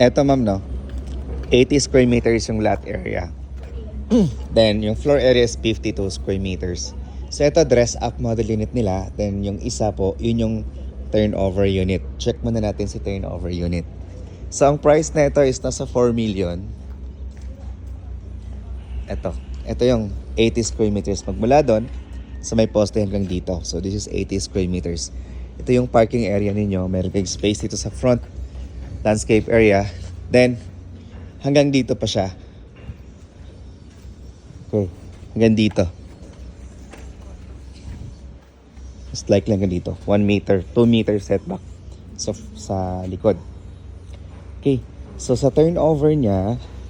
Eto ma'am, no? 80 square meters yung lot area. Then, yung floor area is 52 square meters. So, ito, dress up model unit nila. Then, yung isa po, yun yung turnover unit. Check muna natin si turnover unit. So, ang price na ito is nasa 4 million. Ito yung 80 square meters. Magmula doon, sa may poste hanggang dito. So, this is 80 square meters. Ito yung parking area ninyo. Meron kayong space dito sa front. Landscape area. Then, hanggang dito pa siya. Okay. Hanggang dito. Just like lang hanggang dito. 1 meter, 2 meter setback. So, sa likod. Okay. So, sa turnover niya,